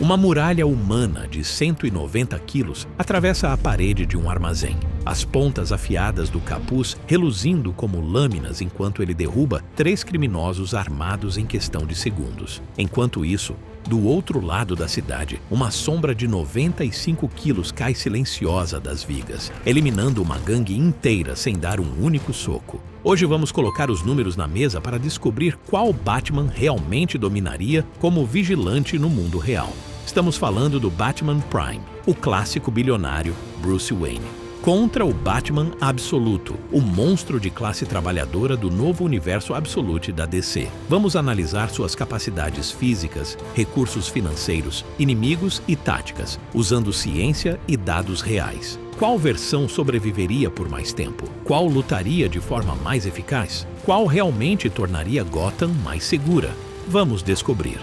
Uma muralha humana de 190 quilos atravessa a parede de um armazém. As pontas afiadas do capuz reluzindo como lâminas enquanto ele derruba 3 criminosos armados em questão de segundos. Enquanto isso, do outro lado da cidade, uma sombra de 95 quilos cai silenciosa das vigas, eliminando uma gangue inteira sem dar um único soco. Hoje vamos colocar os números na mesa para descobrir qual Batman realmente dominaria como vigilante no mundo real. Estamos falando do Batman Prime, o clássico bilionário Bruce Wayne, contra o Batman Absoluto, o monstro de classe trabalhadora do novo universo Absolute da DC. Vamos analisar suas capacidades físicas, recursos financeiros, inimigos e táticas, usando ciência e dados reais. Qual versão sobreviveria por mais tempo? Qual lutaria de forma mais eficaz? Qual realmente tornaria Gotham mais segura? Vamos descobrir.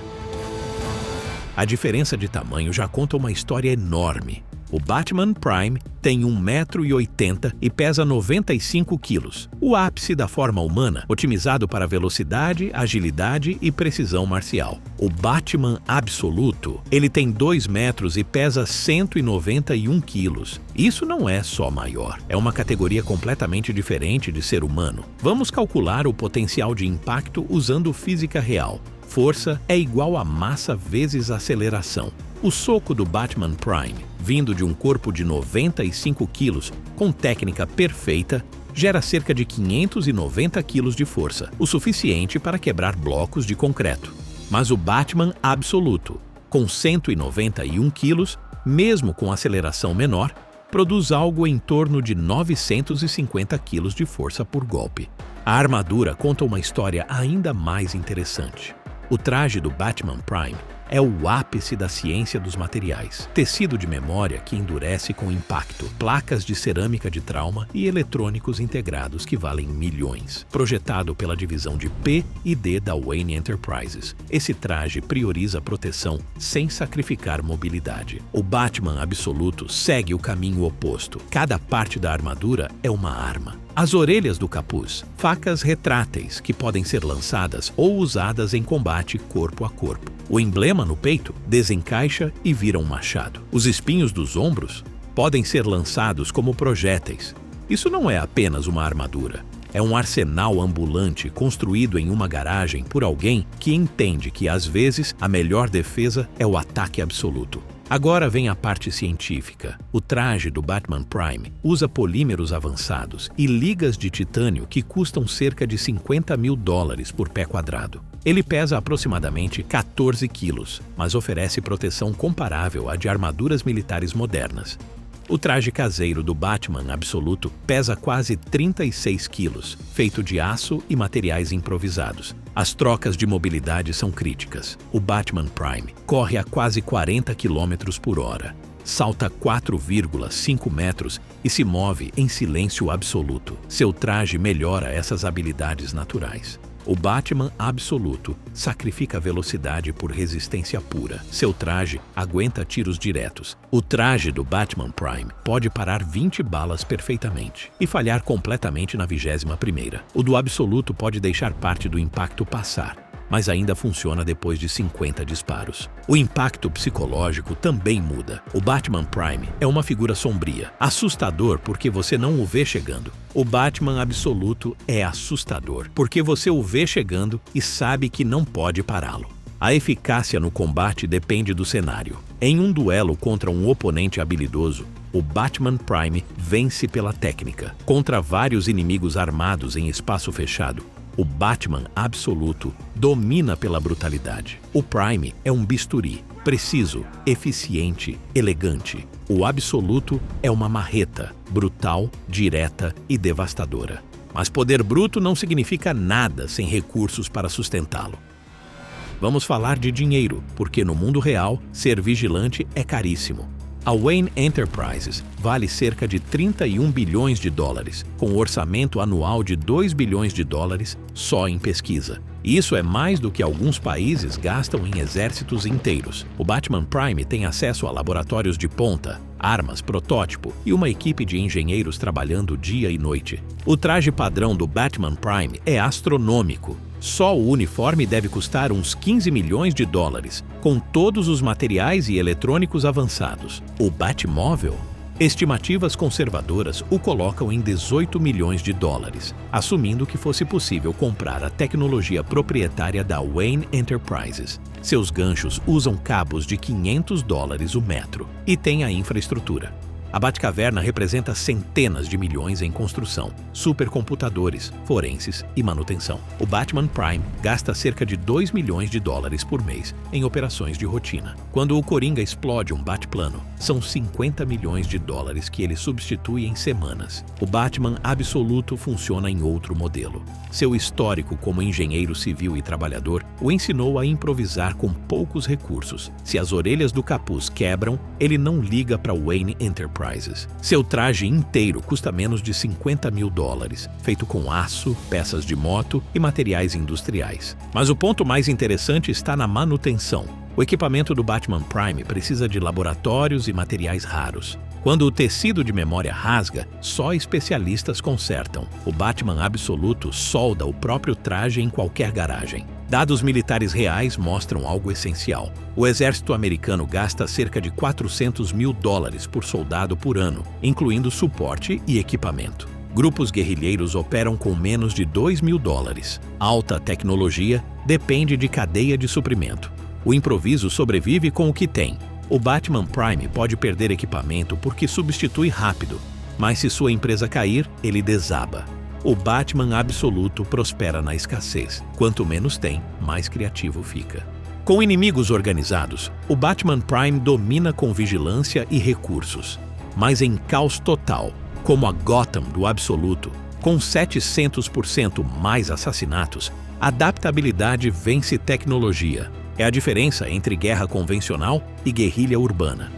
A diferença de tamanho já conta uma história enorme. O Batman Prime tem 1,80 m e pesa 95 quilos, o ápice da forma humana, otimizado para velocidade, agilidade e precisão marcial. O Batman Absoluto, ele tem 2 metros e pesa 191 quilos. Isso não é só maior, é uma categoria completamente diferente de ser humano. Vamos calcular o potencial de impacto usando física real. Força é igual a massa vezes aceleração. O soco do Batman Prime, vindo de um corpo de 95 quilos, com técnica perfeita, gera cerca de 590 quilos de força, o suficiente para quebrar blocos de concreto. Mas o Batman Absoluto, com 191 quilos, mesmo com aceleração menor, produz algo em torno de 950 quilos de força por golpe. A armadura conta uma história ainda mais interessante. O traje do Batman Prime é o ápice da ciência dos materiais. Tecido de memória que endurece com impacto, placas de cerâmica de trauma e eletrônicos integrados que valem milhões. Projetado pela divisão de P&D da Wayne Enterprises, esse traje prioriza proteção sem sacrificar mobilidade. O Batman Absoluto segue o caminho oposto. Cada parte da armadura é uma arma. As orelhas do capuz, facas retráteis que podem ser lançadas ou usadas em combate corpo a corpo. O emblema no peito desencaixa e vira um machado. Os espinhos dos ombros podem ser lançados como projéteis. Isso não é apenas uma armadura. É um arsenal ambulante construído em uma garagem por alguém que entende que, às vezes, a melhor defesa é o ataque absoluto. Agora vem a parte científica. O traje do Batman Prime usa polímeros avançados e ligas de titânio que custam cerca de $50 mil por pé quadrado. Ele pesa aproximadamente 14 quilos, mas oferece proteção comparável à de armaduras militares modernas. O traje caseiro do Batman Absoluto pesa quase 36 quilos, feito de aço e materiais improvisados. As trocas de mobilidade são críticas. O Batman Prime corre a quase 40 km por hora, salta 4,5 metros e se move em silêncio absoluto. Seu traje melhora essas habilidades naturais. O Batman Absoluto sacrifica velocidade por resistência pura. Seu traje aguenta tiros diretos. O traje do Batman Prime pode parar 20 balas perfeitamente e falhar completamente na 21ª. O do Absoluto pode deixar parte do impacto passar, mas ainda funciona depois de 50 disparos. O impacto psicológico também muda. O Batman Prime é uma figura sombria, assustador porque você não o vê chegando. O Batman Absoluto é assustador porque você o vê chegando e sabe que não pode pará-lo. A eficácia no combate depende do cenário. Em um duelo contra um oponente habilidoso, o Batman Prime vence pela técnica. Contra vários inimigos armados em espaço fechado, o Batman Absoluto domina pela brutalidade. O Prime é um bisturi, preciso, eficiente, elegante. O Absoluto é uma marreta, brutal, direta e devastadora. Mas poder bruto não significa nada sem recursos para sustentá-lo. Vamos falar de dinheiro, porque no mundo real, ser vigilante é caríssimo. A Wayne Enterprises vale cerca de $31 bilhões, com um orçamento anual de $2 bilhões só em pesquisa. Isso é mais do que alguns países gastam em exércitos inteiros. O Batman Prime tem acesso a laboratórios de ponta, armas, protótipo e uma equipe de engenheiros trabalhando dia e noite. O traje padrão do Batman Prime é astronômico. Só o uniforme deve custar uns 15 milhões de dólares, com todos os materiais e eletrônicos avançados. O Batmóvel? Estimativas conservadoras o colocam em 18 milhões de dólares, assumindo que fosse possível comprar a tecnologia proprietária da Wayne Enterprises. Seus ganchos usam cabos de 500 dólares o metro e tem a infraestrutura. A Batcaverna representa centenas de milhões em construção, supercomputadores, forenses e manutenção. O Batman Prime gasta cerca de 2 milhões de dólares por mês em operações de rotina. Quando o Coringa explode um Batplano, são 50 milhões de dólares que ele substitui em semanas. O Batman Absoluto funciona em outro modelo. Seu histórico como engenheiro civil e trabalhador o ensinou a improvisar com poucos recursos. Se as orelhas do capuz quebram, ele não liga para Wayne Enterprises. Seu traje inteiro custa menos de 50 mil dólares, feito com aço, peças de moto e materiais industriais. Mas o ponto mais interessante está na manutenção. O equipamento do Batman Prime precisa de laboratórios e materiais raros. Quando o tecido de memória rasga, só especialistas consertam. O Batman Absoluto solda o próprio traje em qualquer garagem. Dados militares reais mostram algo essencial. O exército americano gasta cerca de 400 mil dólares por soldado por ano, incluindo suporte e equipamento. Grupos guerrilheiros operam com menos de 2 mil dólares. Alta tecnologia depende de cadeia de suprimento. O improviso sobrevive com o que tem. O Batman Prime pode perder equipamento porque substitui rápido, mas se sua empresa cair, ele desaba. O Batman Absoluto prospera na escassez. Quanto menos tem, mais criativo fica. Com inimigos organizados, o Batman Prime domina com vigilância e recursos. Mas em caos total, como a Gotham do Absoluto, com 700% mais assassinatos, adaptabilidade vence tecnologia. É a diferença entre guerra convencional e guerrilha urbana.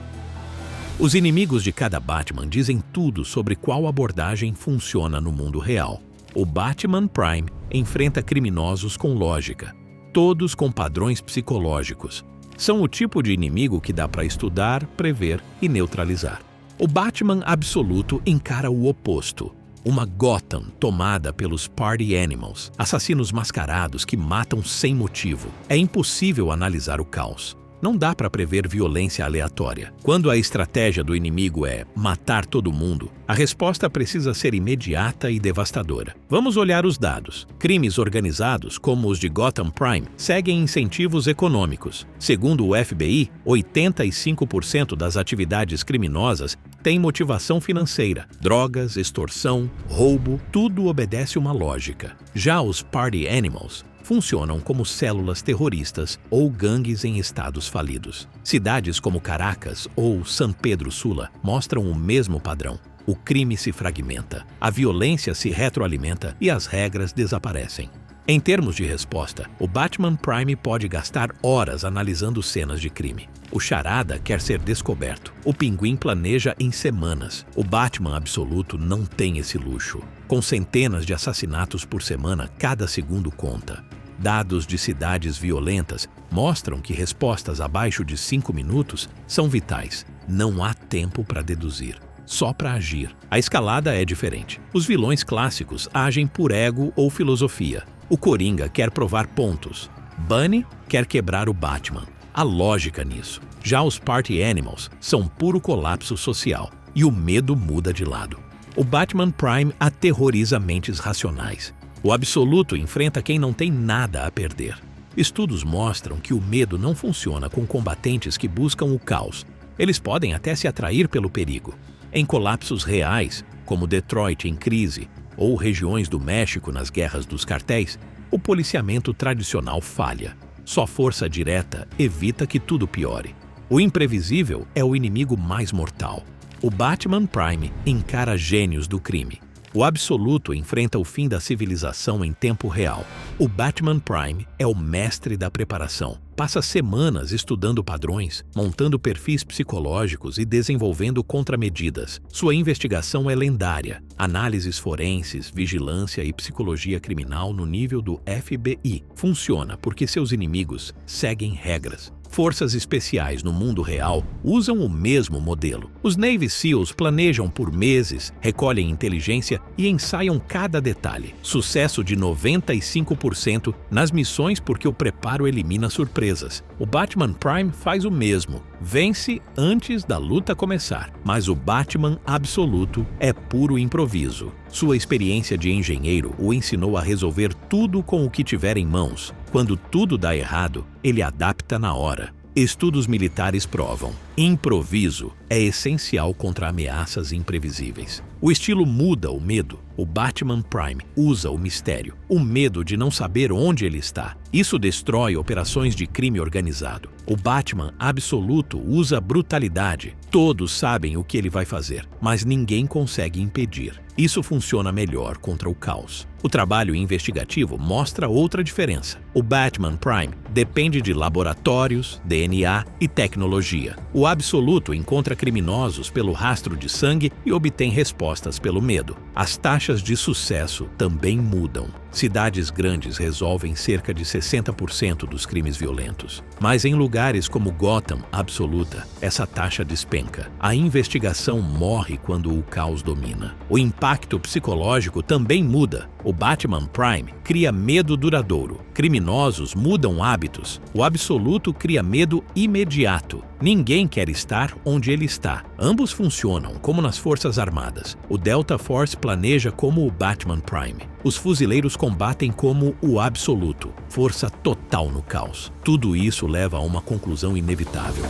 Os inimigos de cada Batman dizem tudo sobre qual abordagem funciona no mundo real. O Batman Prime enfrenta criminosos com lógica, todos com padrões psicológicos. São o tipo de inimigo que dá para estudar, prever e neutralizar. O Batman Absoluto encara o oposto. Uma Gotham tomada pelos Party Animals, assassinos mascarados que matam sem motivo. É impossível analisar o caos. Não dá para prever violência aleatória. Quando a estratégia do inimigo é matar todo mundo, a resposta precisa ser imediata e devastadora. Vamos olhar os dados. Crimes organizados, como os de Gotham Prime, seguem incentivos econômicos. Segundo o FBI, 85% das atividades criminosas têm motivação financeira. Drogas, extorsão, roubo, tudo obedece uma lógica. Já os Party Animals funcionam como células terroristas ou gangues em estados falidos. Cidades como Caracas ou San Pedro Sula mostram o mesmo padrão. O crime se fragmenta, a violência se retroalimenta e as regras desaparecem. Em termos de resposta, o Batman Prime pode gastar horas analisando cenas de crime. O Charada quer ser descoberto. O Pinguim planeja em semanas. O Batman Absoluto não tem esse luxo. Com centenas de assassinatos por semana, cada segundo conta. Dados de cidades violentas mostram que respostas abaixo de 5 minutos são vitais. Não há tempo para deduzir, só para agir. A escalada é diferente. Os vilões clássicos agem por ego ou filosofia. O Coringa quer provar pontos. Bunny quer quebrar o Batman. Há lógica nisso. Já os Party Animals são puro colapso social e o medo muda de lado. O Batman Prime aterroriza mentes racionais. O Absoluto enfrenta quem não tem nada a perder. Estudos mostram que o medo não funciona com combatentes que buscam o caos. Eles podem até se atrair pelo perigo. Em colapsos reais, como Detroit em crise ou regiões do México nas guerras dos cartéis, o policiamento tradicional falha. Só força direta evita que tudo piore. O imprevisível é o inimigo mais mortal. O Batman Prime encara gênios do crime. O Absoluto enfrenta o fim da civilização em tempo real. O Batman Prime é o mestre da preparação. Passa semanas estudando padrões, montando perfis psicológicos e desenvolvendo contramedidas. Sua investigação é lendária. Análises forenses, vigilância e psicologia criminal no nível do FBI. Funciona porque seus inimigos seguem regras. Forças especiais no mundo real usam o mesmo modelo. Os Navy SEALs planejam por meses, recolhem inteligência e ensaiam cada detalhe. Sucesso de 95% nas missões porque o preparo elimina surpresas. O Batman Prime faz o mesmo. Vence antes da luta começar, mas o Batman absoluto é puro improviso. Sua experiência de engenheiro o ensinou a resolver tudo com o que tiver em mãos. Quando tudo dá errado, ele adapta na hora. Estudos militares provam: improviso é essencial contra ameaças imprevisíveis. O estilo muda o medo. O Batman Prime usa o mistério, o medo de não saber onde ele está. Isso destrói operações de crime organizado. O Batman absoluto usa brutalidade. Todos sabem o que ele vai fazer, mas ninguém consegue impedir. Isso funciona melhor contra o caos. O trabalho investigativo mostra outra diferença. O Batman Prime depende de laboratórios, DNA e tecnologia. O absoluto encontra criminosos pelo rastro de sangue e obtém respostas pelo medo. As taxas de sucesso também mudam. Cidades grandes resolvem cerca de 60% dos crimes violentos. Mas em lugares como Gotham absoluta, essa taxa despenca. A investigação morre quando o caos domina. O impacto psicológico também muda. O Batman Prime cria medo duradouro. Criminosos mudam hábitos. O absoluto cria medo imediato. Ninguém quer estar onde ele está. Ambos funcionam como nas Forças Armadas. O Delta Force planeja como o Batman Prime. Os fuzileiros combatem como o absoluto. Força total no caos. Tudo isso leva a uma conclusão inevitável.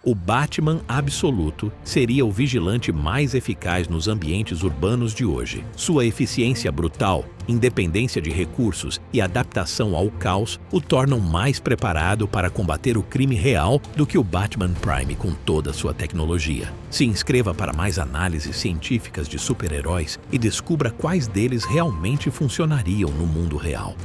O Batman absoluto seria o vigilante mais eficaz nos ambientes urbanos de hoje. Sua eficiência brutal, independência de recursos e adaptação ao caos o tornam mais preparado para combater o crime real do que o Batman Prime com toda a sua tecnologia. Se inscreva para mais análises científicas de super-heróis e descubra quais deles realmente funcionariam no mundo real.